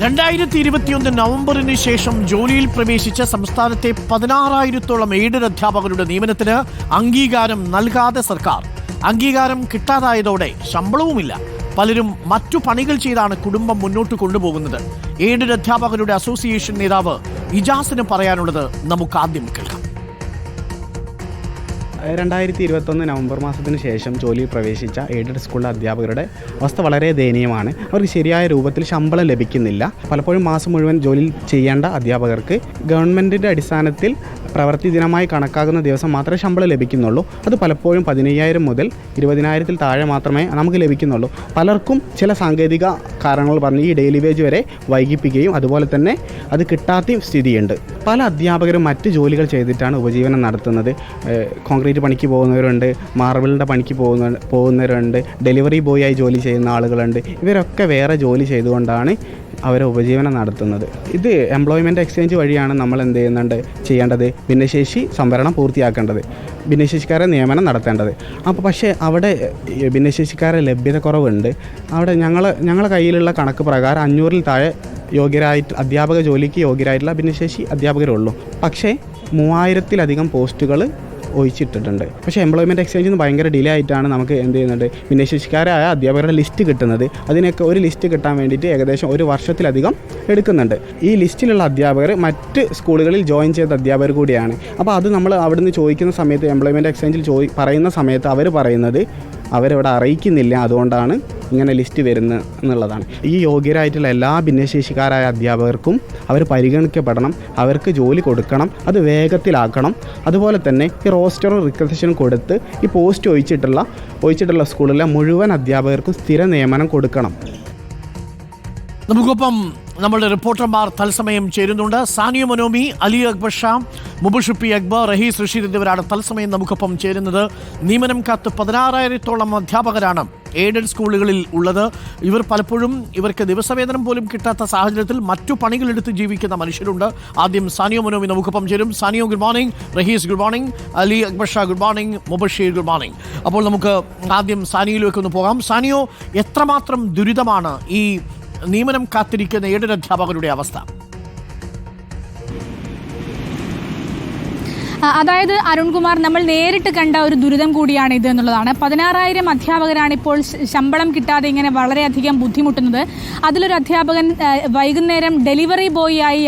2021 നവംബറിന് ശേഷം ജോലിയിൽ പ്രവേശിച്ച സംസ്ഥാനത്തെ 16,000-ഓളം എയ്ഡഡ് അധ്യാപകരുടെ നിയമനത്തിന് അംഗീകാരം നൽകാതെ സർക്കാർ. അംഗീകാരം കിട്ടാതായതോടെ ശമ്പളവുമില്ല. പലരും മറ്റു പണികൾ ചെയ്താണ് കുടുംബം മുന്നോട്ട് കൊണ്ടുപോകുന്നത്. എയ്ഡഡ് അധ്യാപകരുടെ അസോസിയേഷൻ നേതാവ് ഇജാസിന് പറയാനുള്ളത് നമുക്ക് ആദ്യം കേൾക്കാം. 2021 നവംബർ മാസത്തിന് ശേഷം ജോലിയിൽ പ്രവേശിച്ച എയ്ഡഡ് സ്കൂളിലെ അധ്യാപകരുടെ അവസ്ഥ വളരെ ദയനീയമാണ്. അവർക്ക് ശരിയായ രൂപത്തിൽ ശമ്പളം ലഭിക്കുന്നില്ല. പലപ്പോഴും മാസം മുഴുവൻ ജോലി ചെയ്യേണ്ട അധ്യാപകർക്ക് ഗവൺമെൻറ്റിൻ്റെ അടിസ്ഥാനത്തിൽ പ്രവൃത്തി ദിനമായി കണക്കാക്കുന്ന ദിവസം മാത്രമേ ശമ്പളം ലഭിക്കുന്നുള്ളൂ. അത് പലപ്പോഴും 15,000 മുതൽ 20,000-ൽ താഴെ മാത്രമേ നമുക്ക് ലഭിക്കുന്നുള്ളൂ. പലർക്കും ചില സാങ്കേതിക കാരണങ്ങൾ പറഞ്ഞ് ഈ ഡെയിലി വേജ് വരെ വൈകിപ്പിക്കുകയും അതുപോലെ തന്നെ അത് കിട്ടാത്ത സ്ഥിതിയുണ്ട്. പല അധ്യാപകരും മറ്റ് ജോലികൾ ചെയ്തിട്ടാണ് ഉപജീവനം നടത്തുന്നത്. കോൺക്രീറ്റ് പണിക്ക് പോകുന്നവരുണ്ട്, മാർബിളിൻ്റെ പണിക്ക് പോകുന്നവരുണ്ട്, ഡെലിവറി ബോയ് ആയി ജോലി ചെയ്യുന്ന ആളുകളുണ്ട്. ഇവരൊക്കെ വേറെ ജോലി ചെയ്തുകൊണ്ടാണ് അവരെ ഉപജീവനം നടത്തുന്നത്. ഇത് എംപ്ലോയ്മെൻറ്റ് എക്സ്ചേഞ്ച് വഴിയാണ് നമ്മൾ ചെയ്യേണ്ടത്. ഭിന്നശേഷി സംവരണം പൂർത്തിയാക്കേണ്ടത്, ഭിന്നശേഷിക്കാരെ നിയമനം നടത്തേണ്ടത്. അപ്പോൾ പക്ഷേ അവിടെ ഭിന്നശേഷിക്കാരെ ലഭ്യത കുറവുണ്ട്. അവിടെ ഞങ്ങളെ കയ്യിലുള്ള കണക്ക് പ്രകാരം 500-ൽ താഴെ അധ്യാപക ജോലിക്ക് യോഗ്യരായിട്ടുള്ള ഭിന്നശേഷി അധ്യാപകരുള്ളൂ. പക്ഷേ 3,000-ലധികം പോസ്റ്റുകൾ ഒഴിച്ചിട്ടിട്ടുണ്ട്. പക്ഷേ എംപ്ലോയ്മെൻറ്റ് എക്സ്ചേഞ്ചിൽ നിന്ന് ഭയങ്കര ഡിലേ ആയിട്ടാണ് നമുക്ക് ഭിന്നശേഷിക്കാരായ അധ്യാപകരുടെ ലിസ്റ്റ് കിട്ടുന്നത്. അതിനൊക്കെ ഒരു ലിസ്റ്റ് കിട്ടാൻ വേണ്ടിയിട്ട് ഏകദേശം 1 വർഷത്തിലധികം എടുക്കുന്നുണ്ട്. ഈ ലിസ്റ്റിലുള്ള അധ്യാപകർ മറ്റ് സ്കൂളുകളിൽ ജോയിൻ ചെയ്ത അധ്യാപകർ കൂടിയാണ്. അപ്പോൾ അത് നമ്മൾ അവിടുന്ന് ചോദിക്കുന്ന സമയത്ത് എംപ്ലോയ്മെൻറ്റ് എക്സ്ചേഞ്ചിൽ പറയുന്ന സമയത്ത് അവർ പറയുന്നത് അവരിവിടെ അറിയിക്കുന്നില്ല, അതുകൊണ്ടാണ് ഇങ്ങനെ ലിസ്റ്റ് വരുന്നത് എന്നുള്ളതാണ്. ഈ യോഗ്യരായിട്ടുള്ള എല്ലാ ഭിന്നശേഷിക്കാരായ അധ്യാപകർക്കും അവർ പരിഗണിക്കപ്പെടണം, അവർക്ക് ജോലി കൊടുക്കണം, അത് വേഗത്തിലാക്കണം. അതുപോലെ തന്നെ ഈ റോസ്റ്ററും റിക്വസിഷനും കൊടുത്ത് ഈ പോസ്റ്റ് ഒഴിച്ചിട്ടുള്ള സ്കൂളിലെ മുഴുവൻ അധ്യാപകർക്കും സ്ഥിര നിയമനം കൊടുക്കണം. നമുക്കൊപ്പം നമ്മളുടെ റിപ്പോർട്ടർമാർ തത്സമയം ചേരുന്നുണ്ട്. സാനിയ മനോമി, അലി അക്ബർ ഷാ, മുബഷിപ്പി അക്ബർ, റഹീസ് റഷീദ് എന്നിവരാണ് തത്സമയം നമുക്കൊപ്പം ചേരുന്നത്. നിയമനം കാത്ത് 16,000-ഓളം അധ്യാപകരാണ് എയ്ഡഡ് സ്കൂളുകളിൽ ഉള്ളത്. ഇവർ പലപ്പോഴും ഇവർക്ക് ദിവസവേതനം പോലും കിട്ടാത്ത സാഹചര്യത്തിൽ മറ്റു പണികളെടുത്ത് ജീവിക്കുന്ന മനുഷ്യരുണ്ട്. ആദ്യം സാനിയ മനോമി നമുക്കൊപ്പം ചേരും. സാനിയോ good morning, Rahees good morning, Ali Akbar Shah good morning, Mubashir good morning. അപ്പോൾ നമുക്ക് ആദ്യം സാനിയയിലേക്ക് ഒന്ന് പോകാം. സാനിയോ, എത്രമാത്രം ദുരിതമാണ് ഈ നിയമനം കാത്തിരിക്കുന്ന എയ്ഡഡ് അധ്യാപകരുടെ അവസ്ഥ? അതായത് അരുൺകുമാർ, നമ്മൾ നേരിട്ട് കണ്ട ഒരു ദുരിതം കൂടിയാണ് ഇത് എന്നുള്ളതാണ്. 16,000 അധ്യാപകരാണ് ഇപ്പോൾ ശമ്പളം കിട്ടാതെ ഇങ്ങനെ വളരെയധികം ബുദ്ധിമുട്ടുന്നത്. അതിലൊരു അധ്യാപകൻ വൈകുന്നേരം ഡെലിവറി ബോയ് ആയി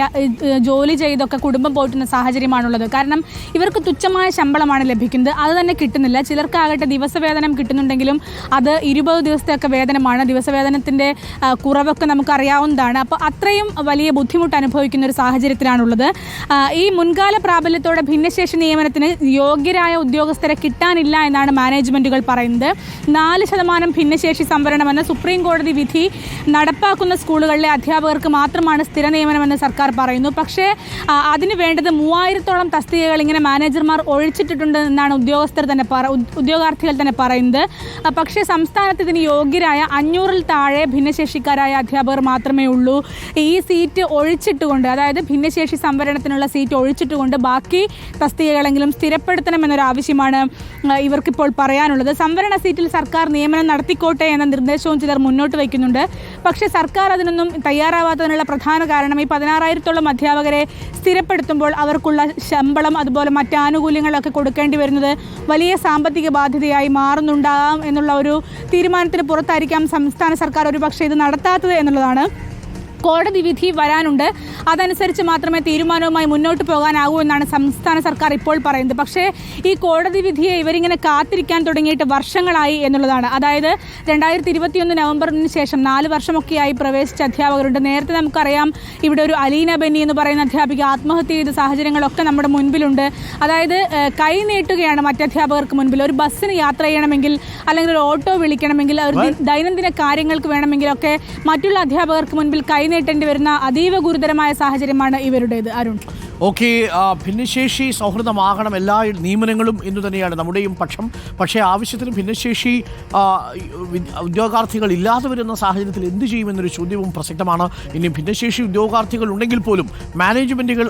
ജോലി ചെയ്തൊക്കെ കുടുംബം പോറ്റുന്ന സാഹചര്യമാണുള്ളത്. കാരണം ഇവർക്ക് തുച്ഛമായ ശമ്പളമാണ് ലഭിക്കുന്നത്, അത് തന്നെ കിട്ടുന്നില്ല. ചിലർക്കാകട്ടെ ദിവസവേതനം കിട്ടുന്നുണ്ടെങ്കിലും അത് 20 ദിവസത്തെയൊക്കെ വേതനമാണ്. ദിവസവേതനത്തിൻ്റെ കുറവൊക്കെ നമുക്കറിയാവുന്നതാണ്. അപ്പോൾ അത്രയും വലിയ ബുദ്ധിമുട്ട് അനുഭവിക്കുന്ന ഒരു സാഹചര്യത്തിലാണുള്ളത്. ഈ മുൻകാല പ്രാബല്യത്തോടെ ഭിന്നശേഷി നിയമനത്തിന് യോഗ്യരായ ഉദ്യോഗസ്ഥരെ കിട്ടാനില്ല എന്നാണ് മാനേജ്മെൻറ്റുകൾ പറയുന്നത്. 4% ഭിന്നശേഷി സംവരണമെന്ന സുപ്രീം കോടതി വിധി നടപ്പാക്കുന്ന സ്കൂളുകളിലെ അധ്യാപകർക്ക് മാത്രമാണ് സ്ഥിര നിയമനമെന്ന് സർക്കാർ പറയുന്നു. പക്ഷേ അതിന് വേണ്ടത് 3,000-ഓളം തസ്തികകൾ ഇങ്ങനെ മാനേജർമാർ ഒഴിച്ചിട്ടുണ്ട് എന്നാണ് ഉദ്യോഗാർത്ഥികൾ തന്നെ പറയുന്നത്. പക്ഷേ സംസ്ഥാനത്ത് ഇതിന് യോഗ്യരായ 500-ൽ താഴെ ഭിന്നശേഷിക്കാരായ അധ്യാപകർ മാത്രമേ ഉള്ളൂ. ഈ സീറ്റ് ഒഴിച്ചിട്ടുകൊണ്ട്, അതായത് ഭിന്നശേഷി സംവരണത്തിനുള്ള സീറ്റ് ഒഴിച്ചിട്ടുകൊണ്ട് ബാക്കി തസ്തികകളെങ്കിലും സ്ഥിരപ്പെടുത്തണമെന്നൊരു ആവശ്യമാണ് ഇവർക്കിപ്പോൾ പറയാനുള്ളത്. സംവരണ സീറ്റിൽ സർക്കാർ നിയമനം നടത്തിക്കോട്ടെ എന്ന നിർദ്ദേശവും ചിലർ മുന്നോട്ട് വയ്ക്കുന്നുണ്ട്. പക്ഷേ സർക്കാർ അതിനൊന്നും തയ്യാറാവാത്തതിനുള്ള പ്രധാന കാരണം ഈ 16,000-ഓളം അധ്യാപകരെ സ്ഥിരപ്പെടുത്തുമ്പോൾ അവർക്കുള്ള ശമ്പളം അതുപോലെ മറ്റ് ആനുകൂല്യങ്ങളൊക്കെ കൊടുക്കേണ്ടി വരുന്നത് വലിയ സാമ്പത്തിക ബാധ്യതയായി മാറുന്നുണ്ടാകാം എന്നുള്ള ഒരു തീരുമാനത്തിന് പുറത്തായിരിക്കാം സംസ്ഥാന സർക്കാർ ഒരുപക്ഷെ ഇത് നടത്താത്തത് എന്നുള്ളതാണ്. കോടതി വിധി വരാനുണ്ട്, അതനുസരിച്ച് മാത്രമേ തീരുമാനവുമായി മുന്നോട്ട് പോകാനാകൂ എന്നാണ് സംസ്ഥാന സർക്കാർ ഇപ്പോൾ പറയുന്നത്. പക്ഷേ ഈ കോടതി വിധിയെ ഇവരിങ്ങനെ കാത്തിരിക്കാൻ തുടങ്ങിയിട്ട് വർഷങ്ങളായി എന്നുള്ളതാണ്. അതായത് 2021 നവംബറിന് ശേഷം 4 വർഷമൊക്കെയായി പ്രവേശിച്ച അധ്യാപകരുണ്ട്. നേരത്തെ നമുക്കറിയാം, ഇവിടെ ഒരു അലീന ബെന്നി എന്ന് പറയുന്ന അധ്യാപിക ആത്മഹത്യ ചെയ്ത സാഹചര്യങ്ങളൊക്കെ നമ്മുടെ മുൻപിലുണ്ട്. അതായത് കൈ നീട്ടുകയാണ് മറ്റധ്യാപകർക്ക് മുൻപിൽ. ഒരു ബസ്സിന് യാത്ര ചെയ്യണമെങ്കിൽ, അല്ലെങ്കിൽ ഒരു ഓട്ടോ വിളിക്കണമെങ്കിൽ, ഒരു ദൈനംദിന കാര്യങ്ങൾക്ക് വേണമെങ്കിലൊക്കെ മറ്റുള്ള അധ്യാപകർക്ക് മുൻപിൽ കൈ നേട്ടേണ്ടി വരുന്ന അതീവ ഗുരുതരമായ സാഹചര്യമാണ് ഇവരുടേത്. അരുൺ, ഓക്കെ, ഭിന്നശേഷി സൗഹൃദമാകണം എല്ലാ നിയമനങ്ങളും എന്ന് തന്നെയാണ് നമ്മുടെയും പക്ഷം. പക്ഷേ ആവശ്യത്തിന് ഭിന്നശേഷി ഉദ്യോഗാർത്ഥികൾ ഇല്ലാതെ വരുന്ന സാഹചര്യത്തിൽ എന്ത് ചെയ്യുമെന്നൊരു ചോദ്യവും പ്രസക്തമാണ്. ഇനി ഭിന്നശേഷി ഉദ്യോഗാർത്ഥികൾ ഉണ്ടെങ്കിൽ പോലും മാനേജ്മെൻറ്റുകൾ